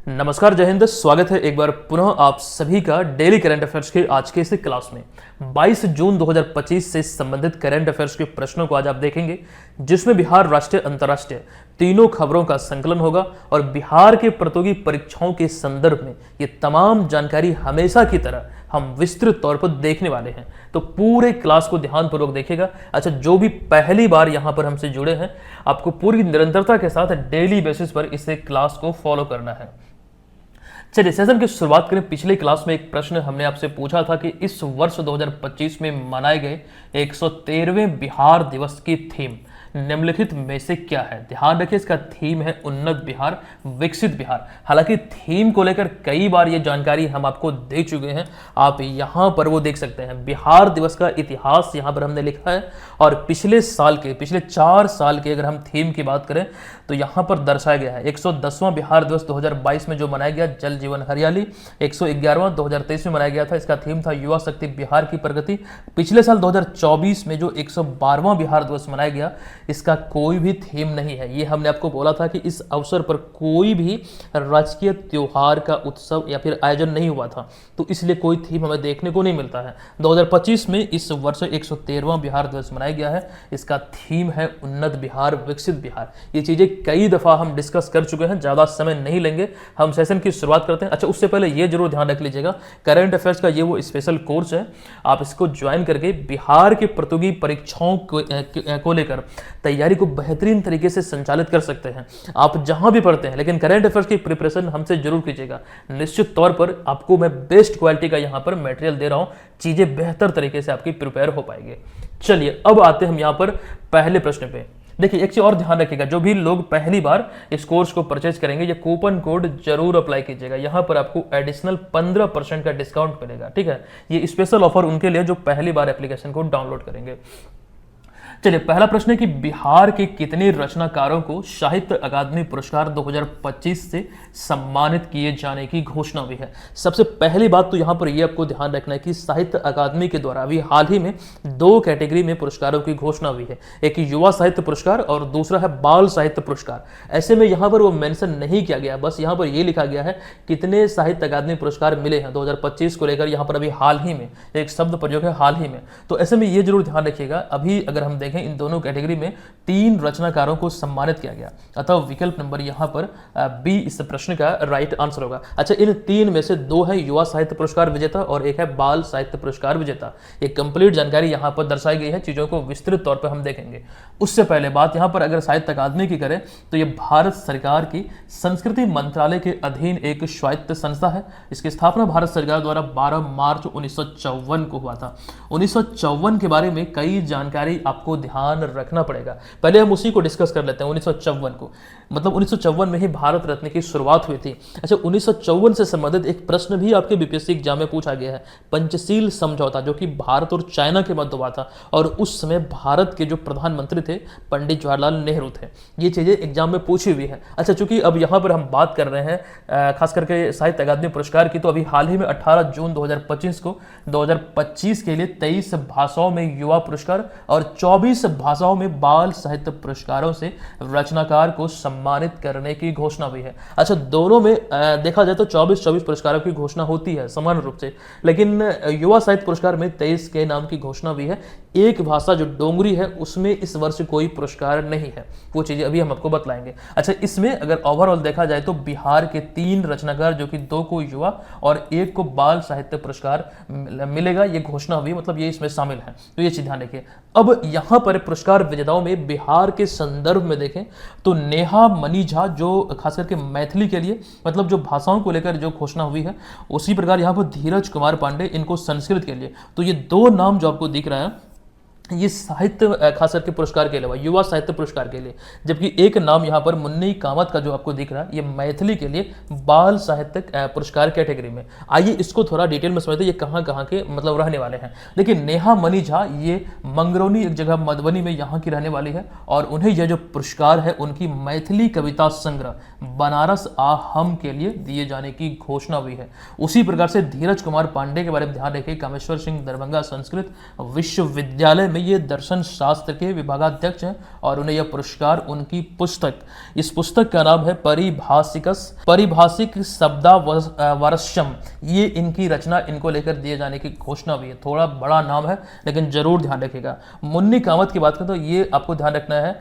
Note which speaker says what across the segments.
Speaker 1: नमस्कार, जय हिंद। स्वागत है एक बार पुनः आप सभी का डेली करंट अफेयर्स के आज के इस क्लास में। 22 जून 2025 से संबंधित करंट अफेयर्स के प्रश्नों को आज आप देखेंगे, जिसमें बिहार राष्ट्रीय अंतर्राष्ट्रीय तीनों खबरों का संकलन होगा और बिहार के प्रतियोगी परीक्षाओं के संदर्भ में ये तमाम जानकारी हमेशा की तरह हम विस्तृत तौर पर देखने वाले हैं। तो पूरे क्लास को ध्यानपूर्वक देखिएगा। अच्छा, जो भी पहली बार यहां पर हमसे जुड़े हैं, आपको पूरी निरंतरता के साथ डेली बेसिस पर इस क्लास को फॉलो करना है। चलिए सेशन की शुरुआत करें। पिछले क्लास में एक प्रश्न हमने आपसे पूछा था कि इस वर्ष 2025 में मनाए गए 113वें बिहार दिवस की थीम निम्नलिखित में से क्या है। ध्यान रखिए, इसका थीम है उन्नत बिहार, विकसित बिहार। हालांकि थीम को लेकर कई बार ये जानकारी हम आपको दे चुके हैं, आप यहां पर वो देख सकते हैं। बिहार दिवस का इतिहास यहां पर हमने लिखा है और पिछले 4 साल के अगर हम थीम की बात करें तो यहां पर दर्शाया गया है 110वां बिहार दिवस 2022 में जो मनाया गया, जल जीवन हरियाली। 111वां 2023 में मनाया गया था, इसका थीम था युवा शक्ति बिहार की प्रगति। पिछले साल 2024 में जो 112वां बिहार दिवस मनाया गया, इसका कोई भी थीम नहीं है। ये हमने आपको बोला था कि इस अवसर पर कोई भी राजकीय त्योहार का उत्सव या फिर आयोजन नहीं हुआ था, तो इसलिए कोई थीम हमें देखने को नहीं मिलता है। 2025 में इस वर्ष 113वां बिहार दिवस मनाया गया है, इसका थीम है उन्नत बिहार, विकसित बिहार। ये चीजें कई दफा हम डिस्कस कर चुके हैं, ज्यादा समय नहीं लेंगे, हम सेशन की शुरुआत करते हैं। अच्छा, उससे पहले ये जरूर ध्यान रख लीजिएगा, करंट अफेयर्स का ये वो स्पेशल कोर्स है, आप इसको ज्वाइन करके बिहार के प्रतियोगी परीक्षाओं को लेकर तैयारी को बेहतरीन तरीके से संचालित कर सकते हैं। आप जहां भी पढ़ते हैं, लेकिन करंट अफेयर्स की प्रिपरेशन हमसे जरूर कीजिएगा। निश्चित तौर पर आपको मैं बेस्ट क्वालिटी का यहां पर मटेरियल दे रहा हूं, चीजें बेहतर तरीके से आपकी प्रिपेयर हो पाएंगे। चलिए अब आते हैं हम यहां पर पहले प्रश्न पे। देखिए, एक चीज और ध्यान रखिएगा, जो भी लोग पहली बार इस कोर्स को परचेज करेंगे, ये कूपन कोड जरूर अप्लाई कीजिएगा। यहां पर आपको एडिशनल 15% का डिस्काउंट मिलेगा। ठीक है, ये स्पेशल ऑफर उनके लिए जो पहली बार एप्लीकेशन को डाउनलोड करेंगे। चलिए, पहला प्रश्न है कि बिहार के कितने रचनाकारों को साहित्य अकादमी पुरस्कार 2025 से सम्मानित किए जाने की घोषणा हुई है। सबसे पहली बात तो यहां पर यह आपको ध्यान रखना है कि साहित्य अकादमी के द्वारा अभी हाल ही में 2 कैटेगरी में पुरस्कारों की घोषणा हुई है, एक युवा साहित्य पुरस्कार और दूसरा है बाल साहित्य पुरस्कार। ऐसे में यहां पर वो मेंशन नहीं किया गया, बस यहां पर यह लिखा गया है कितने साहित्य अकादमी पुरस्कार मिले हैं 2025 को लेकर। यहां पर अभी हाल ही में एक शब्द प्रयोग है, हाल ही में। तो ऐसे में यह जरूर ध्यान रखिएगा, अभी अगर हम देखें इन दोनों कैटेगरी में 3 रचनाकारों को सम्मानित किया गया, अतः विकल्प नंबर यहां पर बी इस प्रश्न का राइट आंसर होगा। अच्छा, इन 3 में से 2 है युवा साहित्य पुरस्कार विजेता और एक है बाल साहित्य पुरस्कार विजेता। ये कंप्लीट जानकारी यहां पर दर्शाई गई है, चीजों को विस्तृत तौर पर हम देखेंगे। उससे पहले बात यहां पर अगर साहित्य अकादमी की करें तो यह भारत सरकार की संस्कृति मंत्रालय के अधीन एक स्वायत्त संस्था है। इसकी स्थापना भारत सरकार द्वारा 12 मार्च 1954 को हुआ था। 1954 के बारे में कई जानकारी आपको ध्यान रखना पड़ेगा। पहले हम उसी को डिस्कस कर लेते हैं, 1954 को। मतलब 1954 में ही भारत रत्न की शुरुआत हुई थी। अच्छा, 1954 से संबंधित एक प्रश्न भी आपके बीपीएससी एग्जाम में पूछा गया है, पंचशील समझौता, जो कि भारत और चाइना के मध्य हुआ था और उस समय भारत के जो प्रधानमंत्री थे पंडित जवाहरलाल नेहरू थे। ये चीजें एग्जाम में पूछी हुई है। अच्छा, चूंकि अब यहां पर हम बात कर रहे हैं खास करके साहित्य अकादमी पुरस्कार की, तो अभी हाल ही में 18 जून 2025 को 2025 के लिए 23 भाषाओं में युवा पुरस्कार और 24 भाषाओं में बाल साहित्य पुरस्कारों से रचनाकार को सम्मानित करने की घोषणा हुई है। अच्छा, दोनों में देखा जाए तो 24 पुरस्कारों की घोषणा होती है समान रूप से, लेकिन युवा साहित्य पुरस्कार में 23 के नाम की घोषणा हुई है। एक भाषा जो डोंगरी है उसमें इस वर्ष कोई पुरस्कार नहीं है, वो चीजें अभी हम आपको बतलाएंगे। अच्छा, इसमें अगर ओवरऑल देखा जाए तो बिहार के 3 रचनाकार, जो कि 2 को युवा और 1 को बाल साहित्य पुरस्कार मिलेगा, ये घोषणा हुई, मतलब ये इसमें शामिल है। तो ये चीज ध्यान रखिए। अब यहां पर पुरस्कार विजेताओं में बिहार के संदर्भ में देखें तो नेहा मनी झा, जो खास करके मैथिली के लिए, मतलब जो भाषाओं को लेकर जो घोषणा हुई है, उसी प्रकार यहां पर धीरज कुमार पांडे, इनको संस्कृत के लिए। तो ये 2 नाम जो आपको दिख रहा है, ये साहित्य खास करके पुरस्कार के अलावा युवा साहित्य पुरस्कार के लिए, जबकि एक नाम यहाँ पर मुन्नी कामत का जो आपको दिख रहा है, ये मैथिली के लिए बाल साहित्य पुरस्कार कैटेगरी में। आइए इसको थोड़ा डिटेल में समझते हैं, ये कहाँ कहाँ के मतलब रहने वाले हैं। देखिए, नेहा मनी झा ये मंगरौनी एक जगह मधुबनी में यहाँ की रहने वाली है और उन्हें यह जो पुरस्कार है उनकी मैथिली कविता संग्रह बनारस आ हम के लिए दिए जाने की घोषणा हुई है। उसी प्रकार से धीरज कुमार पांडे के बारे में ध्यान रखिए, कामेश्वर सिंह दरभंगा संस्कृत विश्वविद्यालय में ये दर्शन शास्त्र के विभागाध्यक्ष हैं और उन्हें यह पुरस्कार उनकी पुस्तक, इस पुस्तक का नाम है परिभाषिक शब्दावरस्यम, ये इनकी रचना, इनको लेकर दिए जाने की घोषणा हुई है। थोड़ा बड़ा नाम है लेकिन जरूर ध्यान रखिएगा। मुन्नी कामत की बात करें तो ये आपको ध्यान रखना है,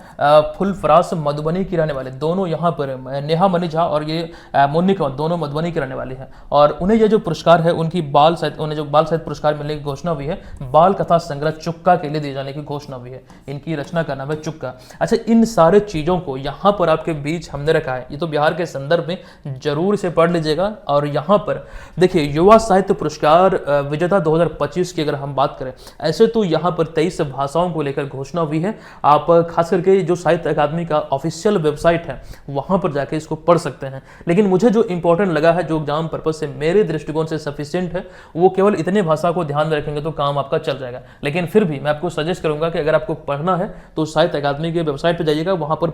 Speaker 1: फुलफरास मधुबनी की रहने वाले, दोनों यहाँ पर नेहा मनी झा और ये मुन्नी कामत दोनों मधुबनी की रहने वाली हैं और उन्हें यह जो पुरस्कार है उनकी उन्हें जो बाल साहित्य पुरस्कार मिलने की घोषणा हुई है, बाल कथा संग्रह चुक्का के लिए दिए जाने की घोषणा हुई है। इनकी रचना का नाम है चुक्का। अच्छा, इन सारे चीजों को यहाँ पर आपके बीच हमने रखा है, ये तो बिहार के संदर्भ में जरूर इसे पढ़ लीजिएगा। और यहाँ पर देखिए युवा साहित्य पुरस्कार विजेता 2025 की अगर हम बात करें, ऐसे तो यहाँ पर 23 भाषाओं को लेकर घोषणा हुई है। आप खास करके जो साहित्य अकादमी का ऑफिशियल वेबसाइट है वहां पर जाके इसको पढ़ सकते हैं। लेकिन मुझे जो इंपॉर्टेंट लगा है, जो एग्जाम पर्पज से मेरे दृष्टिकोण से सफिशिएंट है, वो केवल इतने भाषा को ध्यान में रखेंगे तो काम आपका चल जाएगा। लेकिन फिर भी मैं आपको सजेस्ट करूंगा कि अगर आपको पढ़ना है तो साहित्य अकादमी के वेबसाइट पर जाइएगा, वहां पर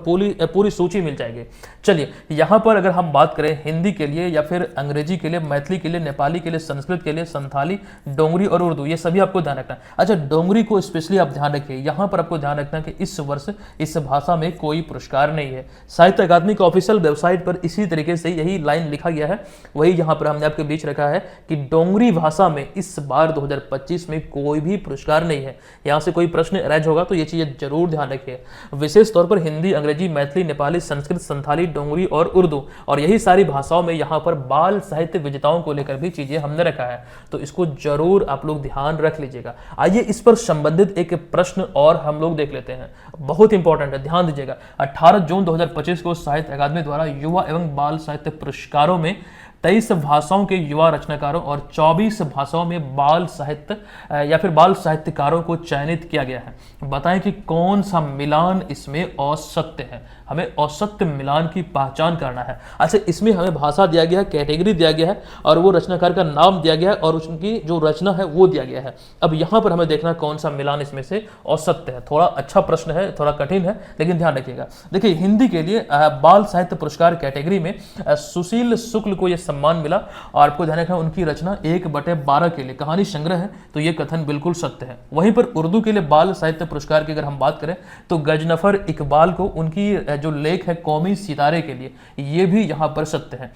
Speaker 1: पूरी सूची मिल जाएगी। चलिए, यहां पर अगर हम बात करें हिंदी के लिए या फिर अंग्रेजी के लिए, मैथिली के लिए, नेपाली के लिए, संस्कृत के लिए, संथाली, डोंगरी और उर्दू, ये सभी आपको ध्यान रखना है। अच्छा, डोंगरी को स्पेशली आप ध्यान रखिए, यहां पर आपको ध्यान रखना है कि इस वर्ष इस भाषा में कोई पुरस्कार नहीं है। साहित्य अकादमी के ऑफिशियल वेबसाइट पर इसी तरीके से यही लाइन लिखा गया है, वही यहां पर हमने आपके बीच रखा है कि डोंगरी भाषा में इस बार 2025 में कोई भी पुरस्कार नहीं है। यहां से कोई प्रश्न अराइज होगा तो ये चीजें जरूर ध्यान रखिए। विशेष तौर पर हिंदी, अंग्रेजी, मैथिली, नेपाली, संस्कृत, संथाली, डोंगरी और उर्दू, और यही सारी भाषाओं में यहां पर बाल साहित्य विजेताओं को लेकर भी चीजें हमने रखा है, तो इसको जरूर आप लोग ध्यान रख लीजिएगा। आइए इस पर संबंधित एक प्रश्न और हम लोग देख लेते हैं, बहुत इंपॉर्टेंट है, ध्यान दीजिएगा। 18 जून 2025 को साहित्य अकादमी द्वारा युवा एवं बाल साहित्य पुरस्कारों में 23 भाषाओं के युवा रचनाकारों और 24 भाषाओं में बाल साहित्य या फिर बाल साहित्यकारों को चयनित किया गया है। बताएं कि कौन सा मिलान इसमें औसत्य है, हमें औसत्य मिलान की पहचान करना है। अच्छा, इसमें हमें भाषा दिया गया है, कैटेगरी दिया गया है और वो रचनाकार का नाम दिया गया है और उसकी जो रचना है वो दिया गया है। अब यहाँ पर हमें देखना कौन सा मिलान इसमें से औसत्य है। थोड़ा अच्छा प्रश्न है, थोड़ा कठिन है, लेकिन ध्यान रखिएगा। देखिए, हिंदी के लिए बाल साहित्य पुरस्कार कैटेगरी में सुशील शुक्ल को यह सम्मान मिला और आपको ध्यान रखना उनकी रचना 1/12 के लिए कहानी संग्रह है, तो यह कथन बिल्कुल सत्य है। वहीं पर उर्दू के लिए बाल साहित्य पुरस्कार की अगर हम बात करें तो गजनफर इकबाल को उनकी जो लेख है कौमी सितारे के लिए, ये भी यहां पर सत्य है।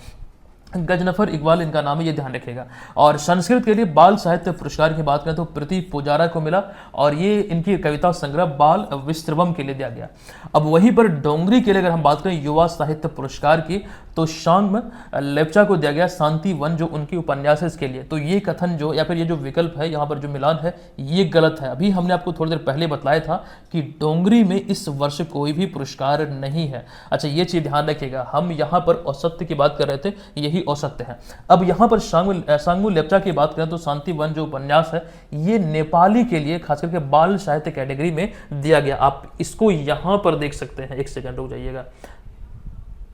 Speaker 1: गजनफर इकबाल इनका नाम है, ये ध्यान रखिएगा। और संस्कृत के लिए बाल साहित्य पुरस्कार की बात करें तो प्रीति पुजारा को मिला और ये इनकी कविता संग्रह बाल विस्त्रवम के लिए दिया गया। अब वहीं पर डोंगरी के लिए अगर हम बात करें युवा साहित्य पुरस्कार की तो शांग लेप्चा को दिया गया शांति वन, जो उनकी उपन्यास है इसके लिए। तो ये कथन जो या फिर ये जो विकल्प है यहाँ पर जो मिलान है ये गलत है। अभी हमने आपको थोड़ी देर पहले बताया था कि डोंगरी में इस वर्ष कोई भी पुरस्कार नहीं है। अच्छा, ये चीज ध्यान रखिएगा, हम यहाँ पर औसत्य की बात कर रहे थे, यही औसत्य है। अब यहाँ पर सांगमू लेप्चा की बात करें तो शांति वन जो उपन्यास है ये नेपाली के लिए खास करके बाल साहित्य कैटेगरी में दिया गया। आप इसको यहाँ पर देख सकते हैं, एक सेकंड रुक जाइएगा,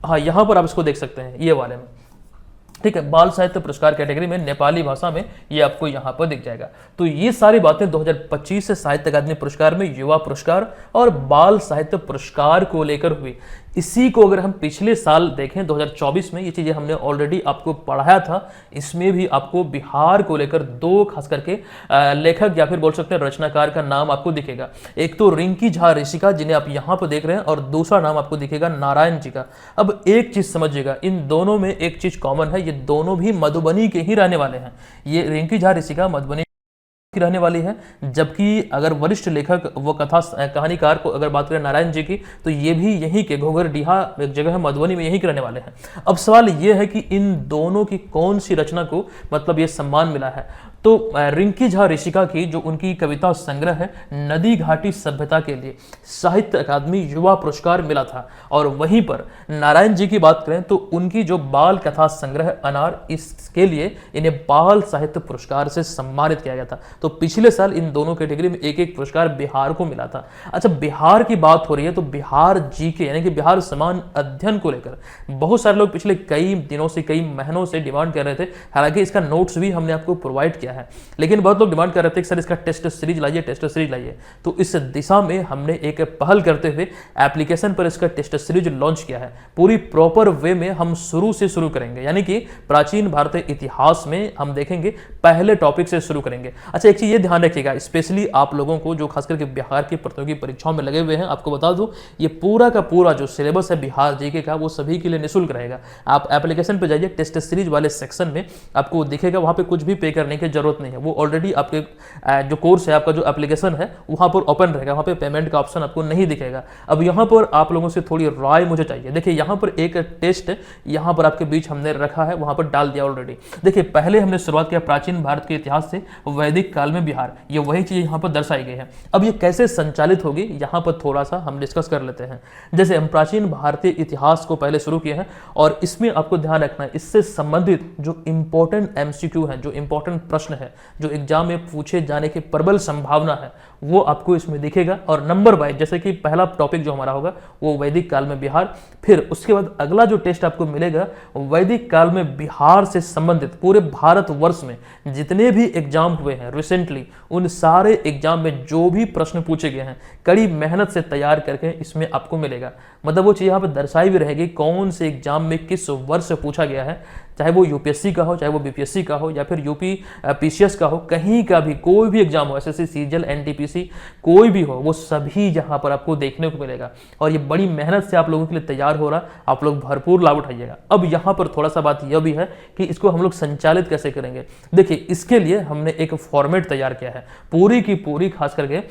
Speaker 1: हाँ यहाँ पर आप इसको देख सकते हैं, ये वाले में, ठीक है, बाल साहित्य पुरस्कार कैटेगरी में नेपाली भाषा में ये आपको यहाँ पर दिख जाएगा। तो ये सारी बातें 2025 से साहित्य अकादमी पुरस्कार में युवा पुरस्कार और बाल साहित्य पुरस्कार को लेकर हुई। इसी को अगर हम पिछले साल देखें 2024 में, ये चीजें हमने ऑलरेडी आपको पढ़ाया था, इसमें भी आपको बिहार को लेकर दो खास करके लेखक या फिर बोल सकते हैं रचनाकार का नाम आपको दिखेगा। एक तो रिंकी झा ऋषिका जिन्हें आप यहाँ पर देख रहे हैं और दूसरा नाम आपको दिखेगा नारायण जी का। अब एक चीज समझिएगा, इन दोनों में एक चीज कॉमन है, ये दोनों भी मधुबनी के ही रहने वाले हैं। ये रिंकी झा ऋषिका मधुबनी की रहने वाली है, जबकि अगर वरिष्ठ लेखक व कथा कहानीकार को अगर बात करें नारायण जी की तो ये भी यहीं के घोघरडीहा एक जगह है मधुबनी में, यहीं के रहने वाले हैं। अब सवाल ये है कि इन दोनों की कौन सी रचना को मतलब ये सम्मान मिला है। तो रिंकी झा ऋषिका की जो उनकी कविता संग्रह है नदी घाटी सभ्यता के लिए साहित्य अकादमी युवा पुरस्कार मिला था। और वहीं पर नारायण जी की बात करें तो उनकी जो बाल कथा संग्रह अनार, इसके लिए इन्हें बाल साहित्य पुरस्कार से सम्मानित किया गया था। तो पिछले साल इन दोनों कैटेगरी में एक एक पुरस्कार बिहार को मिला था। अच्छा, बिहार की बात हो रही है तो बिहार जीके यानी कि बिहार समान अध्ययन को लेकर बहुत सारे लोग पिछले कई दिनों से, कई महीनों से डिमांड कर रहे थे। हालांकि इसका नोट्स भी हमने आपको प्रोवाइड किया दिया है, लेकिन बहुत लोग डिमांड कर रहे थे कि सर इसका टेस्ट सीरीज लाइए, टेस्ट सीरीज लाइए। तो इस दिशा में हमने एक पहल करते हुए एप्लीकेशन पर इसका टेस्ट सीरीज लॉन्च किया है। पूरी प्रॉपर वे में हम शुरू से शुरू करेंगे, यानी कि प्राचीन भारतीय इतिहास में हम देखेंगे, पहले टॉपिक से शुरू करेंगे। अच्छा, एक चीज ये ध्यान रखिएगा, स्पेशली आप लोगों को जो खास करके बिहार की प्रतियोगी परीक्षाओं में लगे हुए हैं, आपको बता दूं ये पूरा का पूरा जो सिलेबस है बिहार जीके का वो सभी के लिए निःशुल्क रहेगा। आप एप्लीकेशन पे जाइए, टेस्ट सीरीज वाले सेक्शन में आपको दिखेगा, वहां पे कुछ भी पे करने की जरूरत नहीं है। वो ऑलरेडी आपके जो कोर्स है, आपका जो एप्लीकेशन है वहां पर ओपन रहेगा, वहां पे पेमेंट का ऑप्शन आपको नहीं दिखेगा। अब यहां पर आप लोगों से थोड़ी राय मुझे चाहिए। देखिए यहां पर एक टेस्ट यहां पर आपके बीच हमने रखा है, वहां पर डाल दिया ऑलरेडी। देखिए पहले हमने शुरुआत किया प्राचीन भारत के इतिहास से वैदिक काल में बिहार, ये वही चीज यहां पर दर्शाई गई है। अब ये कैसे संचालित होगी यहां पर थोड़ा सा हम डिस्कस कर लेते हैं। जैसे हम प्राचीन भारतीय इतिहास को पहले शुरू किए हैं, और इसमें आपको ध्यान रखना है इससे संबंधित जो इंपॉर्टेंट एमसीक्यू है, जो इंपॉर्टेंट प्रश्न है, जो एग्जाम में पूछे जाने की प्रबल संभावना है, वो आपको इसमें दिखेगा। और नंबर वाइज, जैसे कि पहला टॉपिक जो हमारा होगा वो वैदिक काल में बिहार, फिर उसके बाद अगला जो टेस्ट आपको मिलेगा वैदिक काल में बिहार से संबंधित पूरे भारतवर्ष में जितने भी एग्जाम हुए हैं रिसेंटली, उन सारे एग्जाम में जो भी प्रश्न पूछे गए हैं कड़ी मेहनत से तैयार करके इसमें आपको मिलेगा। मतलब वो चीज यहाँ पर दर्शाई भी रहेगी कौन से एग्जाम में किस वर्ष पूछा गया है, चाहे वो यूपीएससी का हो, चाहे वो बीपीएससी का हो, या फिर यूपी पीसीएस का हो, कहीं का भी कोई भी एग्जाम हो, एसएससी, सीजीएल, एनटीपीसी, कोई भी हो, वो सभी यहाँ पर आपको देखने को मिलेगा। और ये बड़ी मेहनत से आप लोगों के लिए तैयार हो रहा, आप लोग भरपूर लाभ उठाइएगा। अब यहाँ पर थोड़ा सा बात यह भी है कि इसको हम लोग संचालित कैसे करेंगे। देखिए इसके लिए हमने एक फॉर्मेट तैयार किया है, पूरी की पूरी खास करके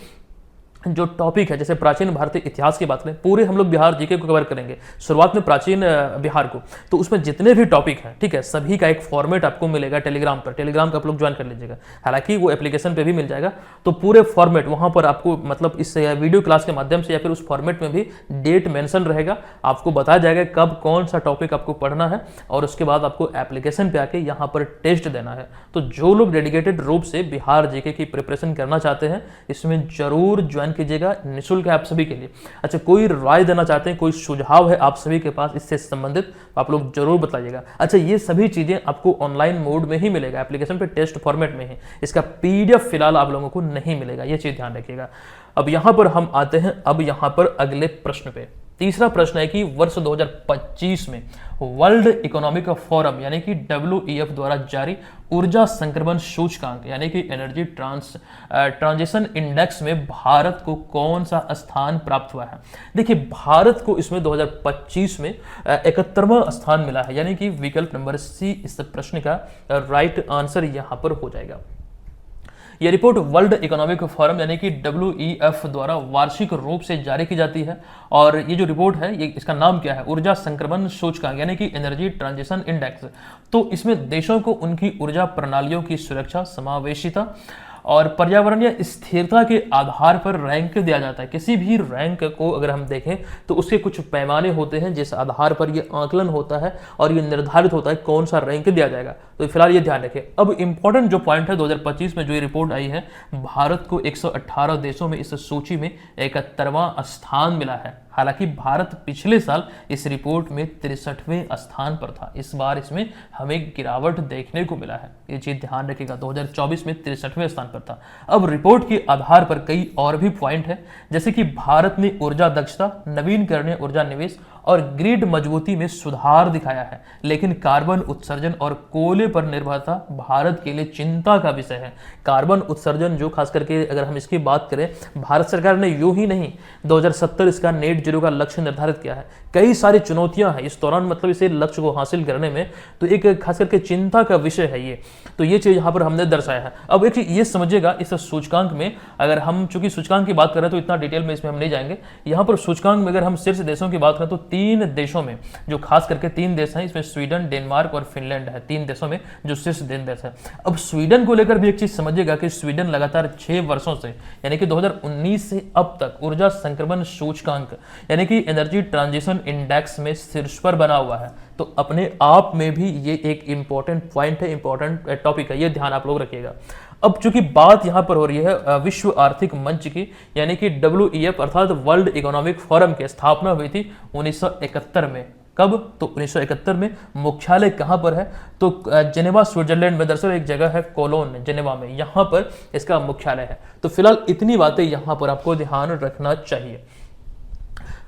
Speaker 1: जो टॉपिक है, जैसे प्राचीन भारतीय इतिहास की बात करें, पूरे हम लोग बिहार जीके को कवर करेंगे, शुरुआत में प्राचीन बिहार को, तो उसमें जितने भी टॉपिक हैं, ठीक है, सभी का एक फॉर्मेट आपको मिलेगा टेलीग्राम पर। टेलीग्राम का आप लोग ज्वाइन कर लीजिएगा, हालांकि वो एप्लीकेशन पे भी मिल जाएगा। तो पूरे फॉर्मेट वहां पर आपको, मतलब इस वीडियो क्लास के माध्यम से या फिर उस फॉर्मेट में भी डेट मेंशन रहेगा, आपको बताया जाएगा कब कौन सा टॉपिक आपको पढ़ना है, और उसके बाद आपको एप्लीकेशन पे आके यहाँ पर टेस्ट देना है। तो जो लोग डेडिकेटेड रूप से बिहार जीके की प्रिपरेशन करना चाहते हैं, इसमें जरूर ज्वाइन कीजिएगा, निःशुल्क है आप सभी के लिए। अच्छा, कोई राय देना चाहते हैं, कोई सुझाव है आप सभी के पास इससे संबंधित, आप लोग जरूर बताइएगा। अच्छा, ये सभी चीजें आपको ऑनलाइन मोड में ही मिलेगा, एप्लीकेशन पे टेस्ट फॉर्मेट में ही, इसका पीडीएफ फिलहाल आप लोगों को नहीं मिलेगा, ये चीज ध्यान रखिएगा। अब यहां पर हम आते हैं अब यहां पर अगले प्रश्न पे। तीसरा प्रश्न है कि वर्ष 2025 में वर्ल्ड इकोनॉमिक फोरम यानी कि WEF द्वारा जारी ऊर्जा संक्रमण सूचकांक यानी कि एनर्जी ट्रांजिशन इंडेक्स में भारत को कौन सा स्थान प्राप्त हुआ है। देखिए भारत को इसमें 2025 में 71वां स्थान मिला है, यानी कि विकल्प नंबर सी इस प्रश्न का राइट आंसर यहां पर हो जाएगा। यह रिपोर्ट वर्ल्ड इकोनॉमिक फोरम यानी कि WEF द्वारा वार्षिक रूप से जारी की जाती है, और ये जो रिपोर्ट है ये इसका नाम क्या है, ऊर्जा संक्रमण सूचकांक यानी कि एनर्जी ट्रांजिशन इंडेक्स। तो इसमें देशों को उनकी ऊर्जा प्रणालियों की सुरक्षा, समावेशिता और पर्यावरणीय स्थिरता के आधार पर रैंक दिया जाता है। किसी भी रैंक को अगर हम देखें तो उसके कुछ पैमाने होते हैं जिस आधार पर ये आकलन होता है और ये निर्धारित होता है कौन सा रैंक दिया जाएगा। तो फिलहाल ये ध्यान रखें। अब इंपॉर्टेंट जो पॉइंट है 2025 में जो ये रिपोर्ट आई है, भारत को 118 देशों में इस सूची में 71वां स्थान मिला है। हालांकि भारत पिछले साल इस रिपोर्ट में 63वें स्थान पर था, इस बार इसमें हमें गिरावट देखने को मिला है, ये चीज ध्यान रखिएगा। 2024 में 63वें स्थान पर था। अब रिपोर्ट के आधार पर कई और भी पॉइंट है, जैसे कि भारत ने ऊर्जा दक्षता, नवीनकरणीय ऊर्जा निवेश और ग्रिड मजबूती में सुधार दिखाया है, लेकिन कार्बन उत्सर्जन और कोयले पर निर्भरता भारत के लिए चिंता का विषय है। कार्बन उत्सर्जन जो खास करके अगर हम इसकी बात करें, भारत सरकार ने यूं ही नहीं 2070 इसका नेट जीरो का लक्ष्य निर्धारित किया है। कई सारी चुनौतियां हैं इस दौरान, मतलब इसे लक्ष्य को हासिल करने में, तो एक खास करके चिंता का विषय है ये। तो ये चीज यहाँ पर हमने दर्शाया है। अब एक ये समझिएगा, इस सूचकांक में अगर हम चूंकि सूचकांक की बात करें तो इतना डिटेल में इसमें हम नहीं जाएंगे। यहाँ पर सूचकांक में अगर हम शीर्ष देशों की बात करें तो 3 देशों में, जो खास करके 3 देश हैं, इसमें स्वीडन, डेनमार्क और फिनलैंड है, 3 देशों में जो शीर्ष देश है। अब स्वीडन को लेकर भी एक चीज समझिएगा कि स्वीडन लगातार 6 वर्षों से यानी कि 2019 से अब तक ऊर्जा संक्रमण सूचकांक यानी कि एनर्जी ट्रांजिशन इंडेक्स में शीर्ष पर बना हुआ है। तो अपने आप में भी ये एक इंपॉर्टेंट पॉइंट है, इंपॉर्टेंट टॉपिक है, ये ध्यान आप लोग रखिएगा। अब चूंकि बात यहां पर हो रही है विश्व आर्थिक मंच की यानी कि WEF अर्थात वर्ल्ड इकोनॉमिक फोरम की स्थापना हुई थी 1971 में। कब? तो 1971 में। मुख्यालय कहाँ पर है? तो जेनेवा स्विट्जरलैंड में, दरअसल एक जगह है कोलोन जेनेवा में, यहाँ पर इसका मुख्यालय है। तो फिलहाल इतनी बातें यहाँ पर आपको ध्यान रखना चाहिए।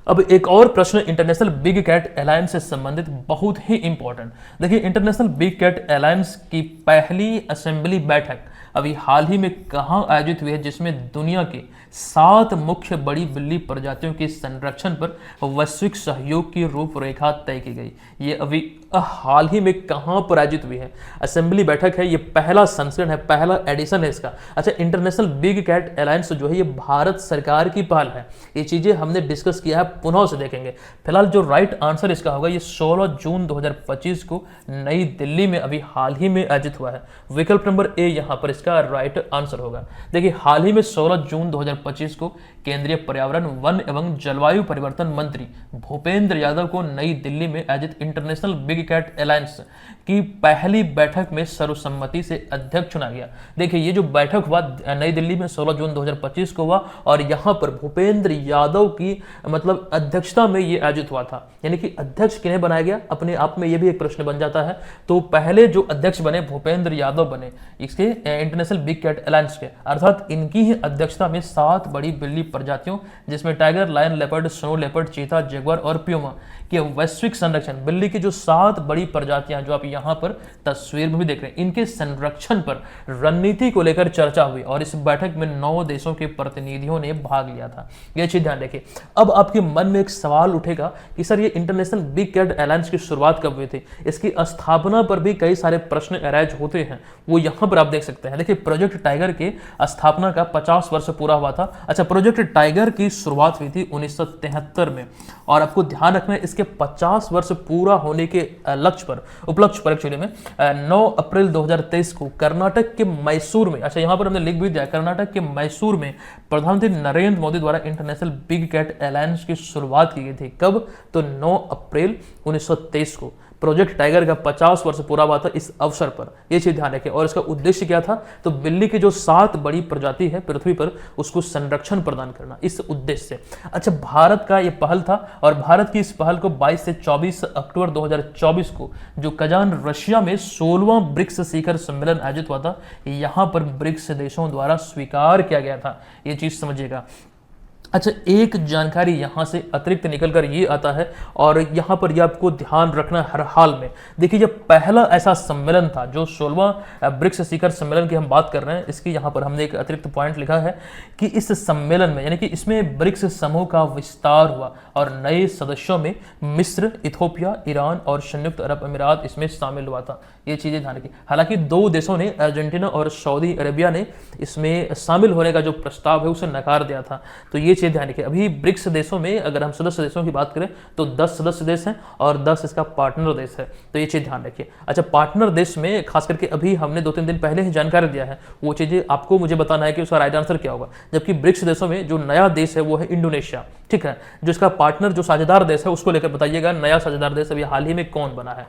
Speaker 1: अब एक और प्रश्न इंटरनेशनल बिग कैट अलायंस से संबंधित, बहुत ही इंपॉर्टेंट। देखिए, इंटरनेशनल बिग कैट अलायंस की पहली असेंबली बैठक अभी हाल ही में कहाँ आयोजित हुई है, जिसमें दुनिया के 7 मुख्य बड़ी बिल्ली प्रजातियों के संरक्षण पर वैश्विक सहयोग की रूपरेखा तय की गई। ये अभी हाल ही में कहाँ पर आयोजित हुई है? असेंबली बैठक है, ये पहला संस्करण है, पहला एडिशन है इसका। अच्छा, इंटरनेशनल बिग कैट अलायंस जो है ये भारत सरकार की पहल है। ये चीजें हमने डिस्कस किया है, पुनः से देखेंगे। फिलहाल जो राइट आंसर इसका होगा, ये 16 जून 2025 को नई दिल्ली में अभी हाल ही में आयोजित हुआ है। विकल्प नंबर ए यहाँ पर इसका राइट आंसर होगा। देखिए, हाल ही में 16 जून 2025 को केंद्रीय पर्यावरण, वन एवं जलवायु परिवर्तन मंत्री भूपेंद्र यादव को नई दिल्ली में आयोजित इंटरनेशनल बिग कैट अलायंस की पहली बैठक में सर्वसम्मति से अध्यक्ष चुना गया। देखिए, ये जो बैठक हुआ नई दिल्ली में 16 जून 2025 को हुआ, और यहाँ पर भूपेंद्र यादव की मतलब अध्यक्षता में ये आयोजित हुआ था। यानी कि अध्यक्ष किन्हें बनाया गया, अपने आप में ये भी एक प्रश्न बन जाता है। तो पहले जो अध्यक्ष बने भूपेंद्र यादव बने इसके इंटरनेशनल बिग कैट अलायंस के, अर्थात इनकी ही अध्यक्षता में 7 बड़ी बिल्ली प्रजातियों, जिसमें tiger, lion, leopard, snow leopard, cheetah, jaguar और प्यूमा के वैश्विक संरक्षण, बिल्ली की जो 7 बड़ी प्रजातियां जो आप यहाँ पर तस्वीर में भी देख रहे हैं, इनके संरक्षण पर रणनीति को लेकर चर्चा हुई, और इस बैठक में 9 देशों के प्रतिनिधियों ने भाग लिया था। यह चीज ध्यान रखिए। अब आपके मन में एक सवाल उठेगा कि सर, ये इंटरनेशनल बिग कैट अलायंस की शुरुआत कब हुई थी? इसकी स्थापना पर भी कई सारे प्रश्न अराइज होते हैं, वो यहाँ पर आप देख सकते हैं। देखिए, प्रोजेक्ट टाइगर के स्थापना का 50 वर्ष पूरा हुआ था। अच्छा, प्रोजेक्ट टाइगर की शुरुआत हुई थी 1973 में, और आपको ध्यान रखना है इसके 50 वर्ष पूरा होने के उपलक्ष्य पर एक्चुअली में 9 अप्रैल 2023 को कर्नाटक के मैसूर में, अच्छा यहाँ पर हमने लिख भी दिया, कर्नाटक के मैसूर में प्रधानमंत्री नरेंद्र मोदी द्वारा इंटरनेशनल बिग कैट अलायंस की शुरुआत की गई थी। कब? तो 9 अप्रैल 1923 को। प्रोजेक्ट टाइगर का 50 वर्ष पूरा हुआ था इस अवसर पर, यह चीज ध्यान रखें। और इसका उद्देश्य क्या था? तो बिल्ली की जो 7 बड़ी प्रजाति है पृथ्वी पर, उसको संरक्षण प्रदान करना, इस उद्देश्य से। अच्छा, भारत का यह पहल था, और भारत की इस पहल को 22 से 24 अक्टूबर 2024 को जो कजान रशिया में 16वां ब्रिक्स शिखर सम्मेलन आयोजित हुआ था, यहां पर ब्रिक्स देशों द्वारा स्वीकार किया गया था। यह चीज समझिएगा। अच्छा, एक जानकारी यहाँ से अतिरिक्त निकलकर ये आता है, और यहाँ पर ये आपको ध्यान रखना हर हाल में। देखिए, ये पहला ऐसा सम्मेलन था जो 16वां ब्रिक्स शिखर सम्मेलन की हम बात कर रहे हैं, इसकी यहाँ पर हमने एक अतिरिक्त पॉइंट लिखा है कि इस सम्मेलन में, यानी कि इसमें ब्रिक्स समूह का विस्तार हुआ, और नए सदस्यों में मिस्र, इथोपिया, ईरान और संयुक्त अरब अमीरात इसमें शामिल हुआ था। ये चीजें ध्यान रखिए। हालांकि 2 देशों ने, अर्जेंटीना और सऊदी अरेबिया ने इसमें शामिल होने का जो प्रस्ताव है उसे नकार दिया था। तो ये चीज ध्यान रखिए। अभी ब्रिक्स देशों में अगर हम सदस्य देशों की बात करें तो 10 सदस्य देश हैं और 10 इसका पार्टनर देश है। तो ये चीज ध्यान रखिए। अच्छा, पार्टनर देश में खास करके अभी हमने 2-3 दिन पहले ही जानकारी दिया है, वो चीजें आपको मुझे बताना है कि उसका राइट आंसर क्या होगा। जबकि ब्रिक्स देशों में जो नया देश है वो है इंडोनेशिया, ठीक है। जो इसका पार्टनर, जो साझेदार देश है, उसको लेकर बताइएगा नया साझेदार देश अभी हाल ही में कौन बना है।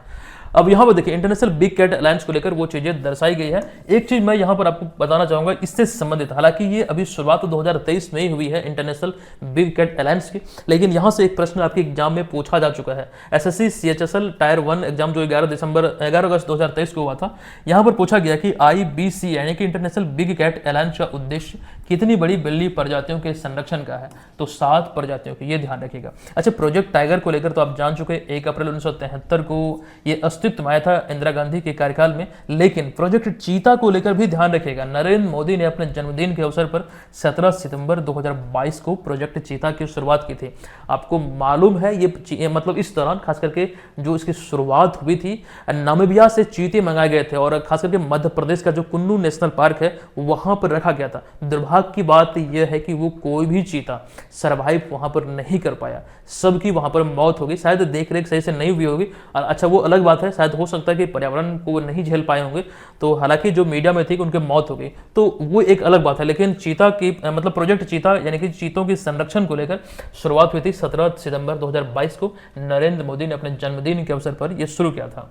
Speaker 1: अब यहाँ पर देखिए, इंटरनेशनल बिग कैट अलायंस को लेकर वो चीजें दर्शाई गई है। एक चीज मैं यहाँ पर आपको बताना चाहूंगा इससे संबंधित, हालांकि ये अभी शुरुआत तो 2023 में ही हुई है इंटरनेशनल बिग कैट अलायंस की, लेकिन यहाँ से एक प्रश्न आपके एग्जाम में पूछा जा चुका है। एसएससी CHSL टायर 1 एग्जाम जो 11 अगस्त 2023 को हुआ था, यहाँ पर पूछा गया कि IBC यानी कि इंटरनेशनल बिग कैट अलायंस का उद्देश्य कितनी बड़ी बिल्ली प्रजातियों के संरक्षण का है? तो 7 प्रजातियों की, ये ध्यान रखिएगा। अच्छा, प्रोजेक्ट टाइगर को लेकर तो आप जान चुके, 1 अप्रैल 1973 को ये अस्तित्व में आया था इंदिरा गांधी के कार्यकाल में। लेकिन प्रोजेक्ट चीता को लेकर भी ध्यान रखिएगा, नरेंद्र मोदी ने अपने जन्मदिन के अवसर पर 17 सितंबर 2022 को प्रोजेक्ट चीता की शुरुआत की थी। आपको मालूम है ये मतलब इस दौरान खास करके जो इसकी शुरुआत हुई थी, नामीबिया से चीते मंगाए गए थे, और खास करके मध्य प्रदेश का जो कुन्नू नेशनल पार्क है वहां पर रखा गया था। दुर्भाग्य की बात यह है कि वो कोई भी चीता सर्वाइव वहां पर नहीं कर पाया, सबकी वहां पर मौत हो गई। शायद देख रेख सही से नहीं हुई होगी, अच्छा वो अलग बात है, शायद हो सकता है कि पर्यावरण को नहीं झेल पाए होंगे, तो हालांकि जो मीडिया में थी कि उनकी मौत हो गई, तो वो एक अलग बात है। लेकिन चीता की मतलब प्रोजेक्ट चीता यानी कि चीतों के संरक्षण को लेकर शुरुआत हुई थी 17 सितंबर 2022 को। नरेंद्र मोदी ने अपने जन्मदिन के अवसर पर यह शुरू किया था।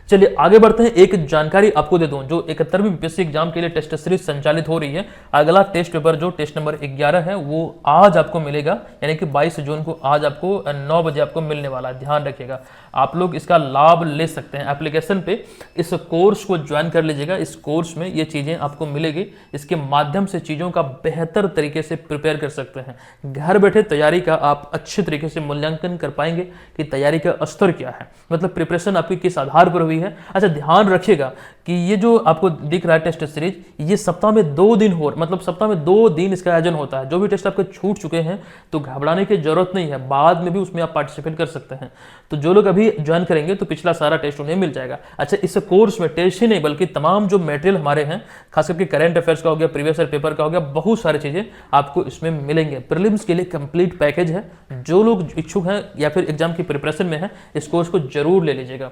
Speaker 1: चलिए आगे बढ़ते हैं। एक जानकारी आपको दे दूं, जो 71वीं बीपीएससी एग्जाम के लिए टेस्ट सीरीज संचालित हो रही है, अगला टेस्ट पेपर जो टेस्ट नंबर 11 है वो आज आपको मिलेगा, यानी कि 22 जून को आज आपको 9 बजे आपको मिलने वाला है। ध्यान रखिएगा, आप लोग इसका लाभ ले सकते हैं। एप्लीकेशन पे इस कोर्स को ज्वाइन कर लीजिएगा। इस कोर्स में ये चीज़ें आपको मिलेगी, इसके माध्यम से चीज़ों का बेहतर तरीके से प्रिपेयर कर सकते हैं। घर बैठे तैयारी का आप अच्छे तरीके से मूल्यांकन कर पाएंगे कि तैयारी का स्तर क्या है, मतलब प्रिपरेशन आपकी किस आधार पर हुई है। अच्छा ध्यान रखिएगा कि ये जो आपको दिख रहा है टेस्ट सीरीज, ये सप्ताह में 2 दिन मतलब सप्ताह में 2 दिन इसका आयोजन होता है। जो भी टेस्ट आपके छूट चुके हैं तो घबराने की जरूरत नहीं है, बाद में भी उसमें आप पार्टिसिपेट कर सकते हैं। तो जो लोग अभी ज्वाइन करेंगे तो पिछला सारा टेस्ट उन्हें मिल जाएगा। अच्छा, इस कोर्स में टेस्ट ही नहीं बल्कि तमाम जो मटेरियल हमारे हैं, खास करके करंट अफेयर्स का हो गया, प्रीवियस ईयर पेपर का हो गया, बहुत सारी चीजें आपको इसमें मिलेंगे। प्रीलिम्स के लिए कंप्लीट पैकेज है। जो लोग इच्छुक हैं या फिर एग्जाम की प्रिपरेशन में है, इस कोर्स को जरूर ले लीजिएगा।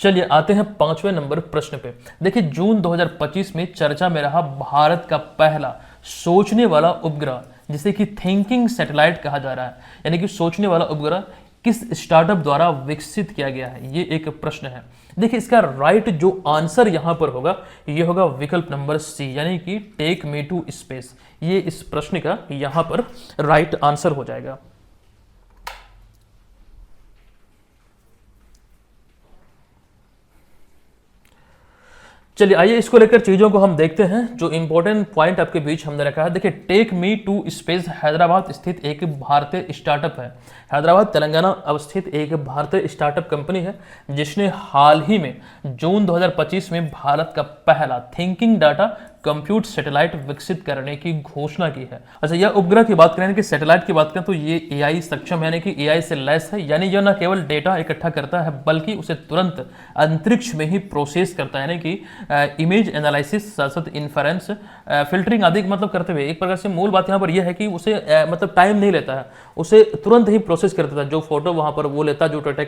Speaker 1: चलिए आते हैं 5वें नंबर प्रश्न पे। देखिए, जून 2025 में चर्चा में रहा भारत का पहला सोचने वाला उपग्रह, जिसे कि थिंकिंग सैटेलाइट कहा जा रहा है, यानी कि सोचने वाला उपग्रह किस स्टार्टअप द्वारा विकसित किया गया है, ये एक प्रश्न है। देखिए, इसका राइट जो आंसर यहां पर होगा ये होगा विकल्प नंबर सी, यानी कि टेक मी टू स्पेस। ये इस प्रश्न का यहां पर राइट आंसर हो जाएगा। चलिए आइए इसको लेकर चीजों को हम देखते हैं। जो इंपॉर्टेंट पॉइंट आपके बीच हमने रखा है, देखिए, take me to space Hyderabad स्थित एक भारतीय स्टार्टअप है। हैदराबाद तेलंगाना अवस्थित एक भारतीय स्टार्टअप कंपनी है, जिसने हाल ही में जून 2025 में भारत का पहला थिंकिंग डाटा कंप्यूट सैटेलाइट विकसित करने की घोषणा की है। अच्छा, यह उपग्रह की बात करें कि सैटेलाइट की बात करें तो ये एआई सक्षम है, यानी कि एआई से लैस है। यानी यह न केवल डेटा इकट्ठा करता है बल्कि उसे तुरंत अंतरिक्ष में ही प्रोसेस करता है, यानी कि इमेज एनालिसिस, साथ इन्फरेंस, फिल्टरिंग आदि मतलब करते हुए। एक प्रकार से मूल बात यहाँ पर यह है कि उसे मतलब टाइम नहीं लेता है, उसे तुरंत ही प्रोसेस कर देता है। जो फोटो वहां पर वो लेता है, जो डेटा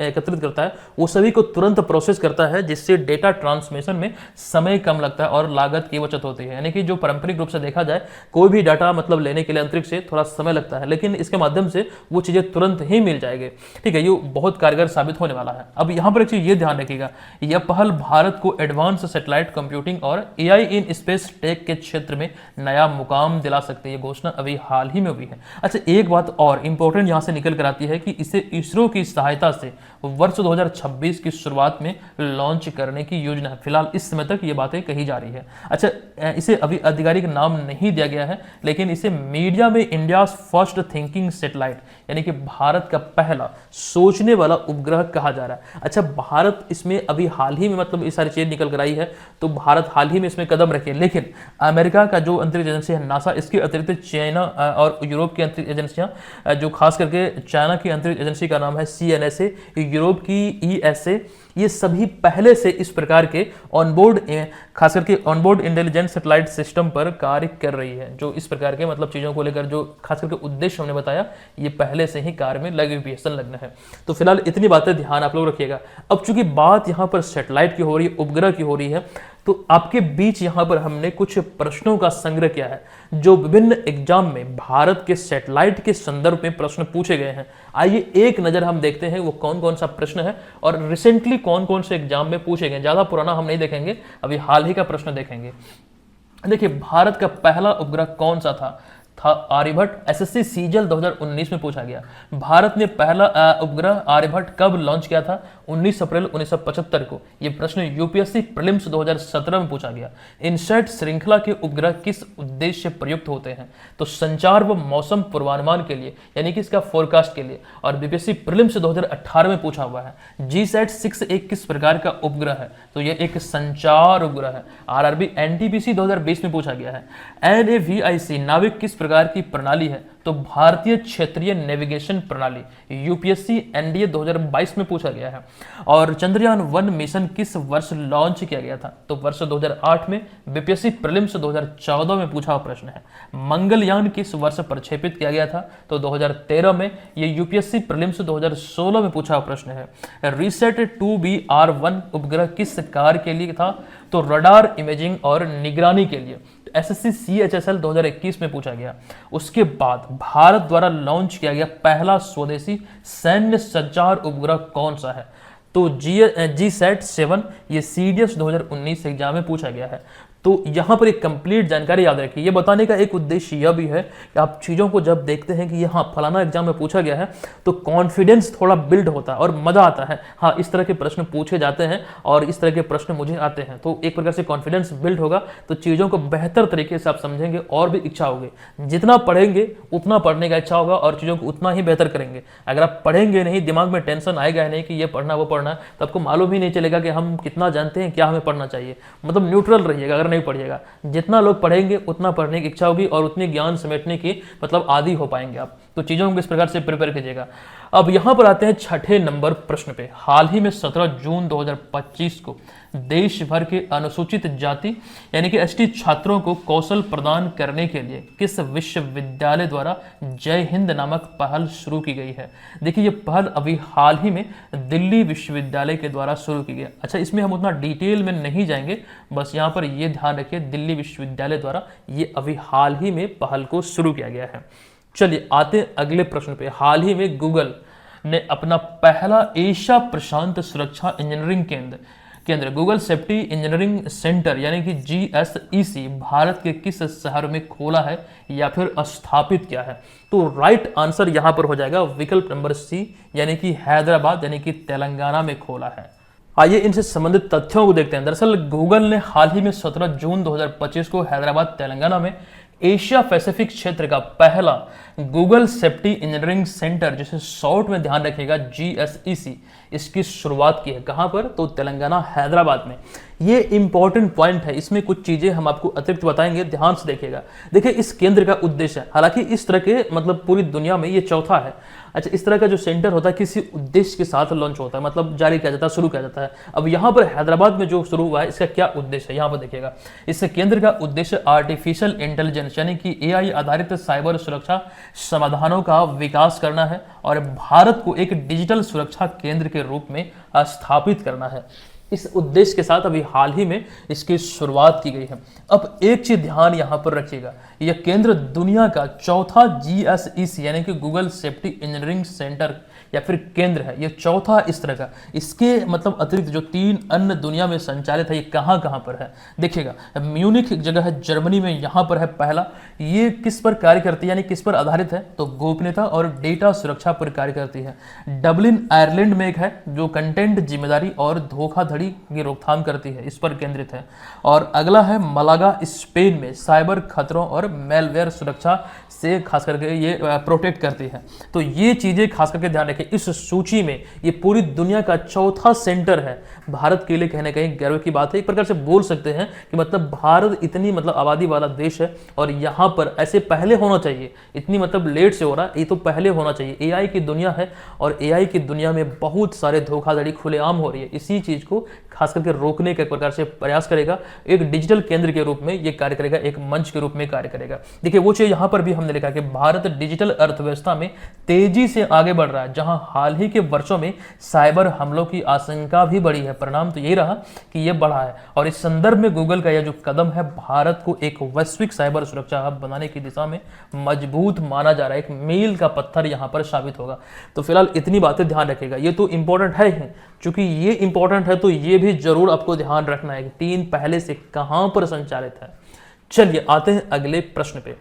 Speaker 1: एकत्रित करता है, वो सभी को तुरंत प्रोसेस करता है, जिससे डेटा ट्रांसमिशन में समय कम लगता है और लागत की बचत होती है। यानी कि जो पारंपरिक रूप से देखा जाए, कोई भी डाटा मतलब लेने के लिए अंतरिक्ष से थोड़ा समय लगता है, लेकिन इसके माध्यम से वो चीजें तुरंत ही मिल जाएगी। ठीक है, ये बहुत कारगर साबित होने वाला है। अब यहाँ पर एक चीज ये ध्यान रखिएगा, यह पहल भारत को एडवांस सैटेलाइट कंप्यूटिंग और एआई इन स्पेस टेक के क्षेत्र में नया मुकाम दिला सकती है। ये घोषणा अभी हाल ही में हुई है। अच्छा, एक बात और इंपॉर्टेंट यहां से निकल कर आती है कि इसे इसरो की सहायता से वर्ष 2026 की शुरुआत में लॉन्च करने की योजना है। फिलहाल इस समय तक ये बातें कही जा रही है। अच्छा, इसे अभी आधिकारिक नाम नहीं दिया गया है, लेकिन इसे मीडिया में इंडिया फर्स्ट थिंकिंग सैटेलाइट, यानी कि भारत का पहला सोचने वाला उपग्रह कहा जा रहा है। अच्छा, भारत इसमें अभी हाल ही में मतलब ये सारी चीज निकल कर आई है, तो भारत हाल ही में इसमें कदम रखे। लेकिन अमेरिका का जो अंतरिक्ष एजेंसी है नासा, इसके अतिरिक्त चाइना और यूरोप की अंतरिक्ष एजेंसियां, जो खास करके चाइना की अंतरिक्ष एजेंसी का नाम है CNSA, यूरोप की ESA, ये सभी पहले से इस प्रकार के ऑनबोर्ड, खास करके ऑनबोर्ड इंटेलिजेंस सैटेलाइट सिस्टम पर कार्य कर रही है। जो इस प्रकार के मतलब चीजों को लेकर जो खास करके उद्देश्य हमने बताया, ये पहले से ही कार्य में लगी हुई है, संलग्न है। तो फिलहाल इतनी बातें ध्यान आप लोग रखिएगा। अब चूंकि बात यहाँ पर सैटेलाइट की हो रही है, उपग्रह की हो रही है, तो आपके बीच यहां पर हमने कुछ प्रश्नों का संग्रह किया है, जो विभिन्न एग्जाम में भारत के सैटेलाइट के संदर्भ में प्रश्न पूछे गए हैं। आइए एक नजर हम देखते हैं वो कौन कौन सा प्रश्न है और रिसेंटली कौन कौन से एग्जाम में पूछे गए। ज्यादा पुराना हम नहीं देखेंगे, अभी हाल ही का प्रश्न देखेंगे। देखिए, भारत का पहला उपग्रह कौन सा था आर्यभट्ट। SSC सीजल 2019 में पूछा गया। भारत ने पहला उपग्रह आर्यभट्ट कब लॉन्च किया था? 19 अप्रैल 1975 को। यह प्रश्न यूपीएससी प्रीलिम्स 2017 में पूछा गया। इनसैट श्रृंखला के उपग्रह किस उद्देश्य से प्रयुक्त होते हैं? तो संचार व मौसम पूर्वानुमान के लिए, यानी कि इसका फोरकास्ट के लिए। और बीपीएससी प्रीलिम्स 2018 में पूछा हुआ है। GSAT 6 एक किस प्रकार का उपग्रह है? तो यह एक संचार उपग्रह है। RRB NTPC 2020 में पूछा गया है। NAVIC नाविक किस प्रकार की प्रणाली है? तो भारतीय क्षेत्रीय नेविगेशन प्रणाली। यूपीएससी एनडीए 2022 में पूछा गया है। और चंद्रयान 1 मिशन किस वर्ष लॉन्च किया गया था? तो वर्ष 2008 में। बीपीएससी प्रीलिम्स 2014 में पूछा हुआ प्रश्न है। मंगलयान किस वर्ष प्रक्षेपित किया गया था? तो 2013 में। ये यूपीएससी प्रीलिम्स 2016 में पूछा हुआ प्रश्न है। रीसेट 2BR1 उपग्रह किस कार्य के लिए था? तो रडार इमेजिंग और निगरानी के लिए। SSC CHSL 2021 में पूछा गया। उसके बाद भारत द्वारा लॉन्च किया गया पहला स्वदेशी सैन्य संचार उपग्रह कौन सा है? तो GSAT-7 ये CDS 2019 एग्जाम में पूछा गया है। तो यहाँ पर एक कंप्लीट जानकारी याद रखिए। ये बताने का एक उद्देश्य यह भी है कि आप चीज़ों को जब देखते हैं कि ये हाँ फलाना एग्जाम में पूछा गया है तो कॉन्फिडेंस थोड़ा बिल्ड होता है और मज़ा आता है। हाँ, इस तरह के प्रश्न पूछे जाते हैं और इस तरह के प्रश्न मुझे आते हैं, तो एक प्रकार से कॉन्फिडेंस बिल्ड होगा, तो चीज़ों को बेहतर तरीके से आप समझेंगे और भी इच्छा होगी। जितना पढ़ेंगे उतना पढ़ने का इच्छा होगा और चीज़ों को उतना ही बेहतर करेंगे। अगर आप पढ़ेंगे नहीं, दिमाग में टेंशन आएगा ही नहीं कि ये पढ़ना वो पढ़ना, तो आपको मालूम ही नहीं चलेगा कि हम कितना जानते हैं, क्या हमें पढ़ना चाहिए। मतलब न्यूट्रल रहिएगा अगर नहीं पढ़िएगा। जितना लोग पढ़ेंगे उतना पढ़ने की इच्छा होगी और उतनी ज्ञान समेटने की मतलब आदी हो पाएंगे आप। तो चीज़ों को इस प्रकार से प्रिपेयर कीजिएगा। अब यहाँ पर आते हैं छठे नंबर प्रश्न पे। हाल ही में 17 जून 2025 को देश भर के अनुसूचित जाति यानी कि ST छात्रों को कौशल प्रदान करने के लिए किस विश्वविद्यालय द्वारा जय हिंद नामक पहल शुरू की गई है? देखिए, ये पहल अभी हाल ही में दिल्ली विश्वविद्यालय के द्वारा शुरू की गई। अच्छा, इसमें हम उतना डिटेल में नहीं जाएंगे, बस यहाँ पर ये ध्यान रखिए दिल्ली विश्वविद्यालय द्वारा ये अभी हाल ही में पहल को शुरू किया गया है। चलिए आते हैं अगले प्रश्न पे। हाल ही में गूगल ने अपना पहला एशिया प्रशांत सुरक्षा इंजीनियरिंग केंद्र गूगल सेफ्टी इंजीनियरिंग सेंटर यानी कि GSEC भारत के किस शहर में खोला है या फिर स्थापित किया है? तो राइट आंसर यहां पर हो जाएगा विकल्प नंबर C यानी कि हैदराबाद यानी कि तेलंगाना में खोला है। आइए इनसे संबंधित तथ्यों को देखते हैं। दरअसल गूगल ने हाल ही में 17 जून 2025 को हैदराबाद तेलंगाना में एशिया पैसिफिक क्षेत्र का पहला गूगल सेफ्टी इंजीनियरिंग सेंटर, जिसे शॉर्ट में ध्यान रखिएगा GSEC, इसकी शुरुआत की है। कहां पर? तो तेलंगाना हैदराबाद में। ये इंपॉर्टेंट पॉइंट है, इसमें कुछ चीजें हम आपको अतिरिक्त बताएंगे, ध्यान से देखिएगा। देखिए, इस केंद्र का उद्देश्य है, हालांकि इस तरह के मतलब पूरी दुनिया में ये चौथा है। अच्छा, इस तरह का जो सेंटर होता है किसी उद्देश्य के साथ लॉन्च होता है, मतलब जारी किया जाता है, शुरू किया जाता है। अब यहाँ पर हैदराबाद में जो शुरू हुआ है, इसका क्या उद्देश्य है यहाँ पर देखिएगा। इस केंद्र का उद्देश्य आर्टिफिशियल इंटेलिजेंस यानी कि AI आधारित साइबर सुरक्षा समाधानों का विकास करना है और भारत को एक डिजिटल सुरक्षा केंद्र के रूप में स्थापित करना है। इस उद्देश्य के साथ अभी हाल ही में इसकी शुरुआत की गई है। अब एक चीज ध्यान यहां पर रखिएगा, यह केंद्र दुनिया का चौथा GSEC यानी कि गूगल सेफ्टी इंजीनियरिंग सेंटर या फिर केंद्र है, ये चौथा इस तरह का। इसके मतलब अतिरिक्त जो 3 अन्य दुनिया में संचालित है, ये कहां कहां पर है देखिएगा। म्यूनिख एक जगह है जर्मनी में, यहां पर है पहला। ये किस पर कार्य करती है यानी किस पर आधारित है? तो गोपनीयता और डेटा सुरक्षा पर कार्य करती है। डबलिन आयरलैंड में एक है जो कंटेंट जिम्मेदारी और धोखाधड़ी की रोकथाम करती है, इस पर केंद्रित है। और अगला है मलागा स्पेन में, साइबर खतरों और मेलवेयर सुरक्षा से खास करके ये प्रोटेक्ट करती है। तो ये चीजें खास करके ध्यान रखें। इस सूची में ये पूरी दुनिया का चौथा सेंटर है। भारत के लिए कहने कहीं गर्व की बात है। एक प्रकार से बोल सकते हैं कि मतलब भारत इतनी मतलब आबादी वाला देश है और यहाँ पर ऐसे पहले होना चाहिए। इतनी मतलब लेट से हो रहा है, ये तो पहले होना चाहिए। AI की दुनिया है और AI की दुनिया में बहुत सारे धोखाधड़ी खुलेआम हो रही है। इसी चीज को खास करके रोकने के प्रकार से प्रयास करेगा। एक डिजिटल केंद्र के रूप में ये कार्य करेगा, एक मंच के रूप में कार्य करेगा। देखिए, वो चीज यहाँ पर भी हमने लिखा कि भारत डिजिटल अर्थव्यवस्था में तेजी से आगे बढ़ रहा है, जहां हाल ही के वर्षों में साइबर हमलों की आशंका भी बढ़ी है। परिणाम तो यही रहा कि यह बढ़ा है और इस संदर्भ में गूगल का यह जो कदम है भारत को एक वैश्विक साइबर सुरक्षा हब बनाने की दिशा में मजबूत माना जा रहा है। एक मील का पत्थर यहां पर साबित होगा। तो फिलहाल इतनी बातें ध्यान रखेगा। ये तो इंपॉर्टेंट है ही, चूंकि ये इंपॉर्टेंट है तो ये भी जरूर आपको ध्यान रखना है कि 3 पहले से कहां पर संचालित है। चलिए आते हैं अगले प्रश्न पे।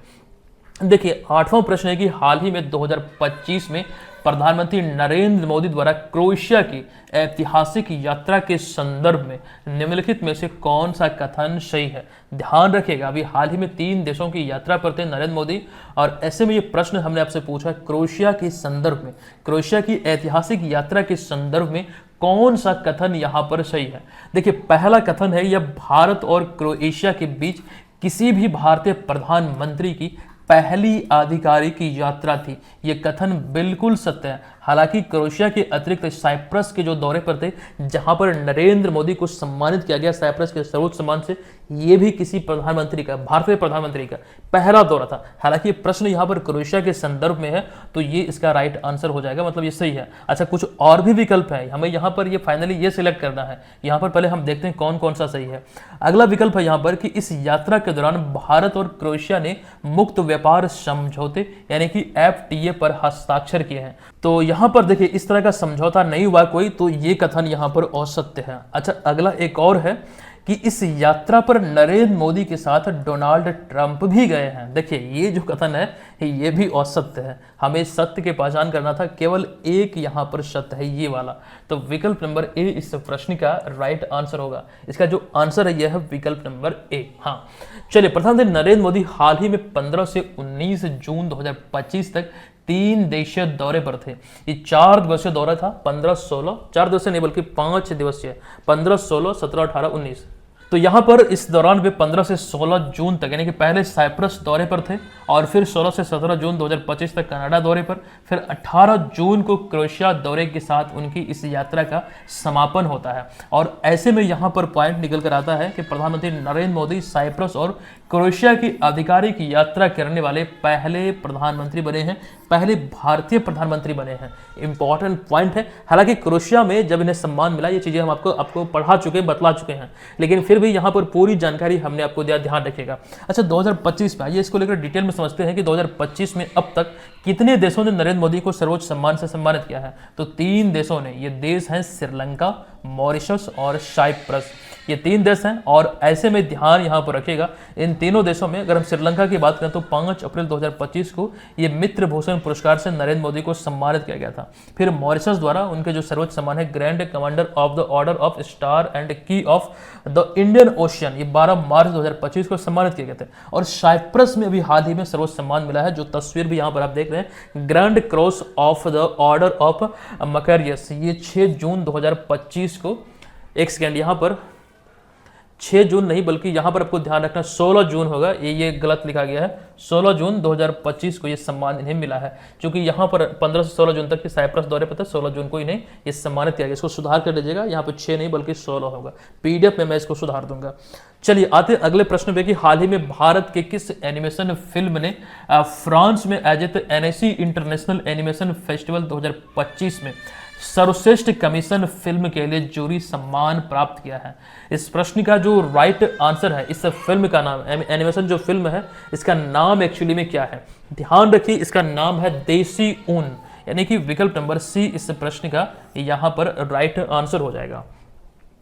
Speaker 1: देखिए, 8वां प्रश्न है कि हाल ही में 2025 में प्रधानमंत्री नरेंद्र मोदी द्वारा क्रोएशिया की ऐतिहासिक यात्रा के संदर्भ में निम्नलिखित में से कौन सा कथन सही है? ध्यान रखिएगा, अभी हाल ही में 3 देशों की यात्रा पर थे नरेंद्र मोदी और ऐसे में ये प्रश्न हमने आपसे पूछा क्रोएशिया के संदर्भ में, क्रोएशिया की ऐतिहासिक यात्रा के संदर्भ में कौन सा कथन यहां पर सही है? देखिए, पहला कथन है यह भारत और क्रोएशिया के बीच किसी भी भारतीय प्रधानमंत्री की पहली आधिकारिक यात्रा थी। यह कथन बिल्कुल सत्य है। हालांकि क्रोएशिया के अतिरिक्त साइप्रस के जो दौरे पर थे, जहां पर नरेंद्र मोदी को सम्मानित किया गया साइप्रस के सर्वोच्च सम्मान से, यह भी किसी प्रधानमंत्री का, भारतीय प्रधानमंत्री का पहला दौरा था। हालांकि प्रश्न यहां पर क्रोएशिया के संदर्भ में है तो ये इसका राइट आंसर हो जाएगा, मतलब ये सही है। अच्छा, कुछ और भी विकल्प है, हमें यहाँ पर ये फाइनली ये सिलेक्ट करना है। यहाँ पर पहले हम देखते हैं कौन कौन सा सही है। अगला विकल्प है यहाँ पर कि इस यात्रा के दौरान भारत और क्रोएशिया ने मुक्त व्यापार समझौते यानी कि FTA पर हस्ताक्षर किए हैं। तो यहां पर देखिए इस तरह का समझौता नहीं हुआ कोई, तो ये कथन यहां पर असत्य है। अच्छा, अगला एक और है कि इस यात्रा पर नरेंद्र मोदी के साथ डोनाल्ड ट्रंप भी गए हैं। देखिए ये जो कथन है ये भी असत्य है। हमें सत्य की पहचान करना था, केवल एक यहाँ पर सत्य है, ये वाला। तो विकल्प नंबर ए इस प्रश्न का राइट आंसर होगा। इसका जो आंसर है यह है विकल्प नंबर ए। हाँ, चलिए, प्रधानमंत्री नरेंद्र मोदी हाल ही में 15 से 19 जून 2025 तक 3 देशीय दौरे पर थे। ये 4 दिवसीय दौरा था, 15-16, 4 दिवसीय नहीं बल्कि 5 दिवसीय, 15, 16, 17, 18, 19। तो यहाँ पर इस दौरान वे 15 से 16 जून तक, यानी कि पहले साइप्रस दौरे पर थे और फिर 16 से 17 जून 2025 तक कनाडा दौरे पर, फिर 18 जून को क्रोएशिया दौरे के साथ उनकी इस यात्रा का समापन होता है। और ऐसे में यहाँ पर पॉइंट निकल कर आता है कि प्रधानमंत्री नरेंद्र मोदी साइप्रस और क्रोएशिया की आधिकारिक यात्रा करने वाले पहले प्रधानमंत्री बने हैं, पहले भारतीय प्रधानमंत्री बने हैं। इंपॉर्टेंट पॉइंट है। हालांकि क्रोएशिया में जब इन्हें सम्मान मिला, ये चीजें हम आपको पढ़ा चुके हैं, बतला चुके हैं, लेकिन फिर भी यहाँ पर पूरी जानकारी हमने आपको दिया, ध्यान रखिएगा। अच्छा, 2025 में आइए इसको लेकर डिटेल में समझते हैं कि 2025 में अब तक कितने देशों ने नरेंद्र मोदी को सर्वोच्च सम्मान से सम्मानित किया है। तो 3 देशों ने, ये देश हैं श्रीलंका, मॉरिशस और साइप्रस। ये 3 देश हैं और ऐसे में ध्यान यहाँ पर रखिएगा, इन तीनों देशों में अगर हम श्रीलंका की बात करें तो 5 अप्रैल 2025 को ये मित्र भूषण पुरस्कार से नरेंद्र मोदी को सम्मानित किया गया था। फिर मॉरिशस द्वारा उनके जो सर्वोच्च सम्मान है grand commander of the order of star and की ऑफ द इंडियन ओशियन, ये 12 मार्च 2025 को सम्मानित किए गए थे। और साइप्रस में भी हाल ही में सर्वोच्च सम्मान मिला है, जो तस्वीर भी यहाँ पर आप देख रहे हैं, grand cross of the order of Makarios, ये 6 जून 2025 को, एक सेकेंड, यहाँ पर 6 जून नहीं बल्कि यहाँ पर आपको ध्यान रखना 16 जून होगा, ये गलत लिखा गया है। 16 जून 2025 को ये सम्मान इन्हें मिला है, क्योंकि यहाँ पर 15 से 16 जून तक की साइप्रस दौरे पर था, 16 जून को इन्हें ये सम्मानित किया गया। इसको सुधार कर लीजिएगा, यहाँ पर 6 नहीं बल्कि 16 होगा। पीडीएफ में मैं इसको सुधार दूंगा। चलिए आते हैं अगले प्रश्न पे कि हाल ही में भारत के किस एनिमेशन फिल्म ने फ्रांस में आयोजित एनएसी इंटरनेशनल एनिमेशन फेस्टिवल 2025 में सर्वश्रेष्ठ कमीशन फिल्म के लिए जूरी सम्मान प्राप्त किया है। इस प्रश्न का जो राइट आंसर है, इस फिल्म का नाम, एनिमेशन जो फिल्म है इसका नाम एक्चुअली में क्या है, ध्यान रखिए, इसका नाम है देसी ऊन, यानी कि विकल्प नंबर सी इस प्रश्न का यहाँ पर राइट आंसर हो जाएगा।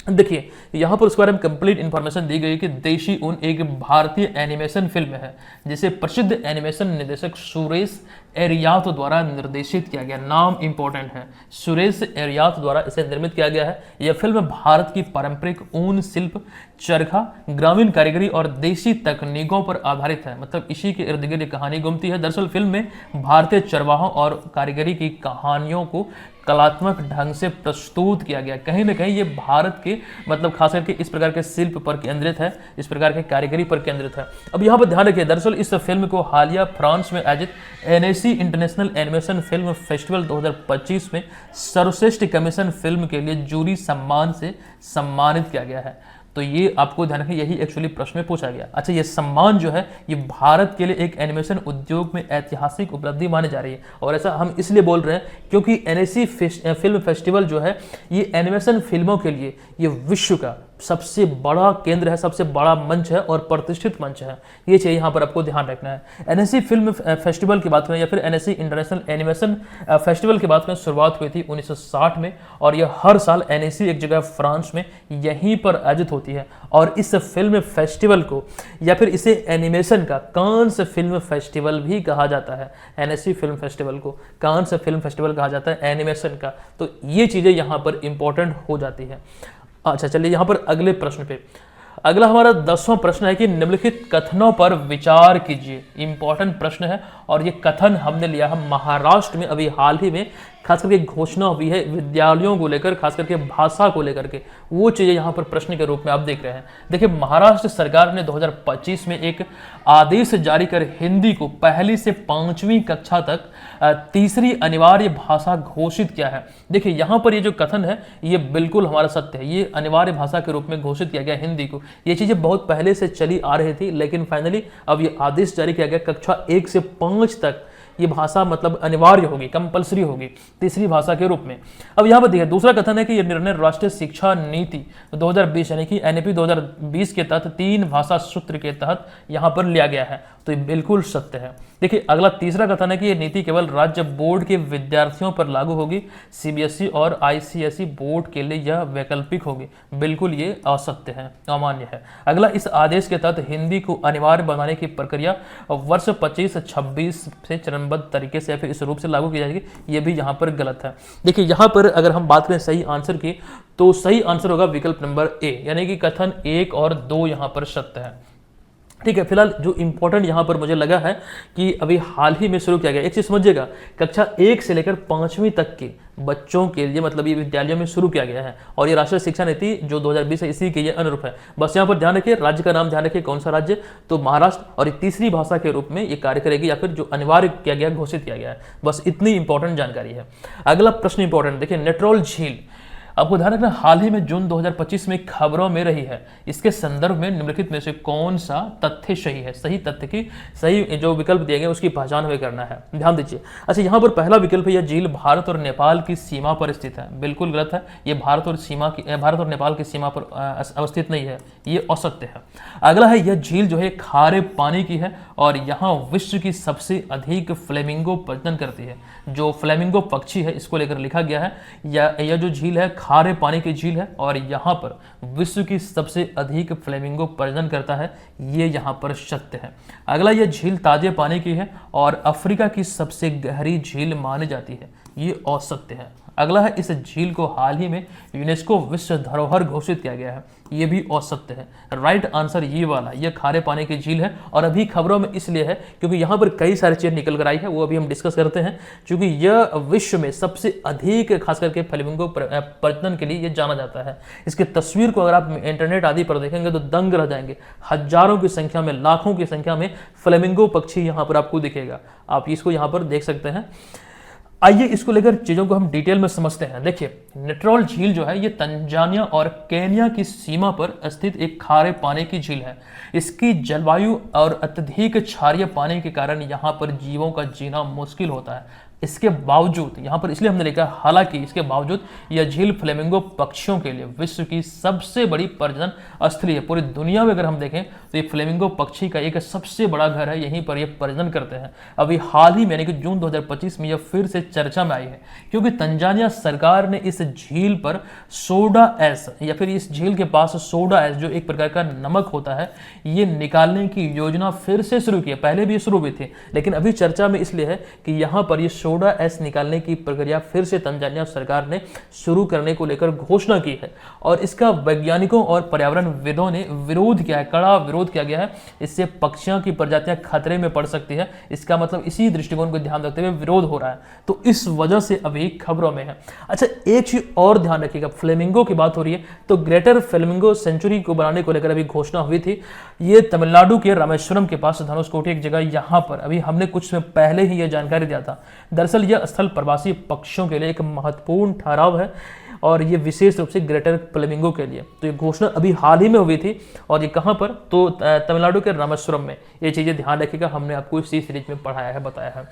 Speaker 1: देखिए यहाँ पर उसके बारे में कंप्लीट इंफॉर्मेशन दी गई कि देशी ऊन एक भारतीय एनिमेशन फिल्म है जिसे प्रसिद्ध एनिमेशन निर्देशक सुरेश एरियात द्वारा निर्देशित किया गया। नाम इंपॉर्टेंट है, सुरेश एरियात द्वारा इसे निर्मित किया गया है। यह फिल्म भारत की पारंपरिक ऊन शिल्प, चरखा, ग्रामीण कारीगरी और देशी तकनीकों पर आधारित है। मतलब इसी के इर्द गिर्द कहानी घूमती है। दरअसल फिल्म में भारतीय चरवाहों और कारीगरी की कहानियों को कलात्मक ढंग से प्रस्तुत किया गया। कहीं ना कहीं ये भारत के मतलब खास करके इस प्रकार के शिल्प पर केंद्रित है, इस प्रकार के कारीगरी पर केंद्रित है। अब यहाँ पर ध्यान रखिए, दरअसल इस फिल्म को हालिया फ्रांस में आयोजित NAC international animation film festival 2025 में सर्वश्रेष्ठ कमीशन फिल्म के लिए जूरी सम्मान से सम्मानित किया गया है। तो ये आपको ध्यान रखें, यही एक्चुअली प्रश्न में पूछा गया। अच्छा, ये सम्मान जो है ये भारत के लिए एक एनिमेशन उद्योग में ऐतिहासिक उपलब्धि मानी जा रही है। और ऐसा हम इसलिए बोल रहे हैं क्योंकि एनएसी फिल्म फेस्टिवल जो है ये एनिमेशन फिल्मों के लिए ये विश्व का सबसे बड़ा केंद्र है, सबसे बड़ा मंच है और प्रतिष्ठित मंच है। ये चीज़ यहाँ पर आपको ध्यान रखना है। एनएसी फिल्म फेस्टिवल की बात करें या फिर एनएसी इंटरनेशनल एनिमेशन फेस्टिवल की बात करें, शुरुआत हुई थी 1960 में और यह हर साल एनएसी एक जगह फ्रांस में यहीं पर आयोजित होती है। और इस फिल्म फेस्टिवल को या फिर इसे एनिमेशन का कांस फिल्म फेस्टिवल भी कहा जाता है। एनएसी फिल्म फेस्टिवल को कांस फिल्म फेस्टिवल कहा जाता है एनिमेशन का। तो ये चीज़ें यहाँ पर इंपॉर्टेंट हो जाती है। अच्छा, चलिए यहाँ पर अगले प्रश्न पे, अगला हमारा 10वां प्रश्न है कि निम्नलिखित कथनों पर विचार कीजिए। इंपॉर्टेंट प्रश्न है और ये कथन हमने लिया है महाराष्ट्र में अभी हाल ही में, खास करके घोषणा हुई है विद्यालयों को लेकर, खास करके भाषा को लेकर के, वो चीज़ें यहाँ पर प्रश्न के रूप में आप देख रहे हैं। देखिए महाराष्ट्र सरकार ने 2025 में एक आदेश जारी कर हिंदी को पहली से 5वीं कक्षा तक तीसरी अनिवार्य भाषा घोषित किया है। देखिए यहाँ पर ये जो कथन है ये बिल्कुल हमारा सत्य है, ये अनिवार्य भाषा के रूप में घोषित किया गया हिंदी को। ये चीज़ें बहुत पहले से चली आ रही थी, लेकिन फाइनली अब ये आदेश जारी किया गया कक्षा 1 से 5 तक ये भाषा मतलब अनिवार्य होगी, कंपलसरी होगी तीसरी भाषा के रूप में। अब यहाँ पर देखिए दूसरा कथन है कि यह निर्णय राष्ट्रीय शिक्षा नीति 2020 यानी कि एनईपी 2020 के तहत 3 भाषा सूत्र के तहत यहाँ पर लिया गया है। तो ये बिल्कुल सत्य है। देखिए अगला तीसरा कथन है कि ये नीति केवल राज्य बोर्ड के विद्यार्थियों पर लागू होगी, सीबीएसई और आईसीएसई बोर्ड के लिए यह वैकल्पिक होगी। बिल्कुल ये असत्य है, अमान्य है। अगला, इस आदेश के तहत हिंदी को अनिवार्य बनाने की प्रक्रिया वर्ष 25-26 से चरणबद्ध तरीके से या फिर इस रूप से लागू की जाएगी। ये भी यहाँ पर गलत है। देखिए यहाँ पर अगर हम बात करें सही आंसर की, तो सही आंसर होगा विकल्प नंबर ए, यानी कि कथन 1 और 2 यहाँ पर सत्य है। ठीक है, फिलहाल जो इंपॉर्टेंट यहाँ पर मुझे लगा है कि अभी हाल ही में शुरू किया गया, एक चीज समझिएगा, कक्षा 1 से लेकर 5वीं तक के बच्चों के लिए मतलब ये विद्यालयों में शुरू किया गया है, और ये राष्ट्रीय शिक्षा नीति जो 2020 है इसी के ये अनुरूप है। बस यहाँ पर ध्यान रखिए, राज्य का नाम ध्यान रखिए, कौन सा राज्य, तो महाराष्ट्र, और ये तीसरी भाषा के रूप में ये कार्य करेगी या फिर जो अनिवार्य किया गया, घोषित किया गया है। बस इतनी इंपॉर्टेंट जानकारी है। अगला प्रश्न इंपॉर्टेंट, देखिए नेट्रोल झील, आपको ध्यान रखना हाल ही में जून 2025 में खबरों में रही है। इसके संदर्भ में निम्नलिखित में से कौन सा तथ्य सही है? सही तथ्य की सही जो विकल्प दिए गए उसकी पहचान हमें करना है, ध्यान दीजिए। अच्छा, यहाँ पर पहला विकल्प है यह झील भारत और नेपाल की सीमा पर स्थित है। बिल्कुल गलत है, ये भारत और नेपाल की सीमा पर अवस्थित नहीं है, ये असत्य है। अगला है, यह झील जो है खारे पानी की है और यहाँ विश्व की सबसे अधिक फ्लेमिंगो प्रजनन करती है। जो फ्लेमिंगो पक्षी है इसको लेकर लिखा गया है, यह जो झील है खारे पानी की झील है और यहाँ पर विश्व की सबसे अधिक फ्लेमिंगो प्रजनन करता है, ये यहाँ पर सत्य है। अगला, यह झील ताजे पानी की है और अफ्रीका की सबसे गहरी झील मानी जाती है, ये असत्य है। अगला है, इस झील को हाल ही में यूनेस्को विश्व धरोहर घोषित किया गया है, ये भी असत्य है। राइट आंसर ये वाला, ये खारे पानी की झील है और अभी खबरों में इसलिए है क्योंकि यहाँ पर कई सारी चीजें निकल कर आई है, वो अभी हम डिस्कस करते हैं। क्योंकि यह विश्व में सबसे अधिक खास करके फ्लेमिंगो प्रजनन के लिए ये जाना जाता है। इसकी तस्वीर को अगर आप इंटरनेट आदि पर देखेंगे तो दंग रह जाएंगे। हजारों की संख्या में, लाखों की संख्या में फ्लेमिंगो पक्षी यहाँ पर आपको दिखेगा, आप इसको यहाँ पर देख सकते हैं। आइए इसको लेकर चीजों को हम डिटेल में समझते हैं। देखिए, नेट्रोल झील जो है ये तंजानिया और केन्या की सीमा पर स्थित एक खारे पानी की झील है। इसकी जलवायु और अत्यधिक क्षारीय पानी के कारण यहाँ पर जीवों का जीना मुश्किल होता है। इसके बावजूद यहाँ पर इसलिए हमने लिखा, हालांकि इसके बावजूद यह झील फ्लेमिंगो पक्षियों के लिए विश्व की सबसे बड़ी प्रजनन स्थली है। पूरी दुनिया में अगर हम देखें तो ये फ्लेमिंगो पक्षी का एक सबसे बड़ा घर है, यहीं पर ये प्रजनन करते हैं। अभी हाल ही में यानी कि जून 2025 में यह फिर से चर्चा में आई है क्योंकि तंजानिया सरकार ने इस झील पर सोडा एस या फिर इस झील के पास सोडा एस जो एक प्रकार का नमक होता है, ये निकालने की योजना फिर से शुरू की है। पहले भी ये शुरू हुई थी लेकिन अभी चर्चा में इसलिए है कि यहाँ पर ये सोडा एस निकालने की प्रक्रिया फिर से तंजानिया सरकार ने शुरू करने को लेकर घोषणा की है और इसका वैज्ञानिकों और पर्यावरणविदों ने विरोध किया है, कड़ा विरोध किया गया है। इससे पक्षियों की प्रजातियां खतरे में पड़ सकती है, इसका मतलब इसी दृष्टिकोण को ध्यान रखते हुए विरोध हो रहा है, तो इस वजह से अभी खबरों में है। अच्छा, एक चीज और ध्यान रखिएगा, फ्लेमिंगो की बात हो रही है तो ग्रेटर फ्लेमिंगो सेंचुरी को बनाने को लेकर अभी घोषणा हुई थी। ये तमिलनाडु के रामेश्वरम के पास धनुषकोटी एक जगह, यहाँ पर अभी हमने कुछ समय पहले ही यह जानकारी दिया था। दरअसल यह स्थल प्रवासी पक्षियों के लिए एक महत्वपूर्ण ठहराव है और ये विशेष रूप से ग्रेटर फ्लेमिंगो के लिए। तो ये घोषणा अभी हाल ही में हुई थी और ये कहाँ पर, तो तमिलनाडु के रामेश्वरम में। ये चीजें ध्यान रखिएगा, हमने आपको इसी सीरीज में पढ़ाया है, बताया है।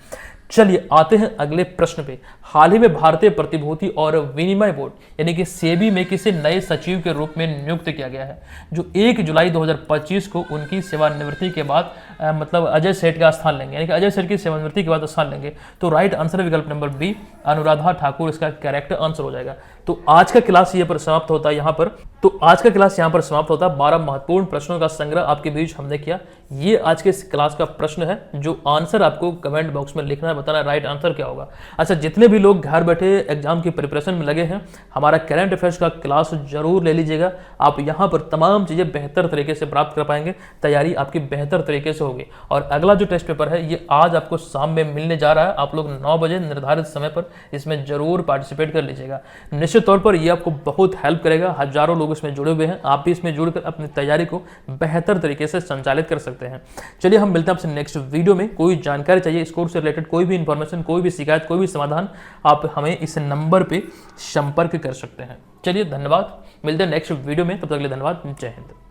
Speaker 1: चलिए आते हैं अगले प्रश्न पे। हाल ही में भारतीय प्रतिभूति और विनिमय बोर्ड यानी कि सेबी में किसे नए सचिव के रूप में नियुक्त किया गया है, जो 1 जुलाई 2025 को उनकी सेवानिवृत्ति के बाद मतलब अजय सेठ का स्थान लेंगे, यानी कि अजय सेठ की सेवानिवृत्ति के बाद स्थान लेंगे। तो राइट आंसर विकल्प नंबर बी, अनुराधा ठाकुर इसका करेक्ट आंसर हो जाएगा। तो आज का क्लास ये पर समाप्त होता है यहाँ पर। तो आज का क्लास यहाँ पर समाप्त होता है। 12 महत्वपूर्ण प्रश्नों का संग्रह आपके बीच हमने किया। ये आज के इस क्लास का प्रश्न है, जो आंसर आपको कमेंट बॉक्स में लिखना है, बताना राइट आंसर क्या होगा। अच्छा, जितने भी लोग घर बैठे एग्जाम की प्रिपरेशन में लगे हैं, हमारा करंट अफेयर्स का क्लास जरूर ले लीजिएगा। आप यहाँ पर तमाम चीजें बेहतर तरीके से प्राप्त कर पाएंगे, तैयारी आपकी बेहतर तरीके से होगी। और अगला जो टेस्ट पेपर है ये आज आपको शाम में मिलने जा रहा है। आप लोग 9 बजे निर्धारित समय पर इसमें जरूर पार्टिसिपेट कर लीजिएगा। निश्चित तौर पर यह आपको बहुत हेल्प करेगा। हजारों लोग इसमें जुड़े हुए हैं, आप भी इसमें जुड़कर अपनी तैयारी को बेहतर तरीके से संचालित कर सकते हैं। चलिए हम मिलते हैं आपसे नेक्स्ट वीडियो में। कोई जानकारी चाहिए इस कोर्स से रिलेटेड, कोई भी इंफॉर्मेशन, कोई भी शिकायत, कोई भी समाधान, आप हमें इस नंबर पे संपर्क कर सकते हैं। चलिए धन्यवाद, मिलते हैं नेक्स्ट वीडियो में, तब तक के लिए धन्यवाद, जय हिंद।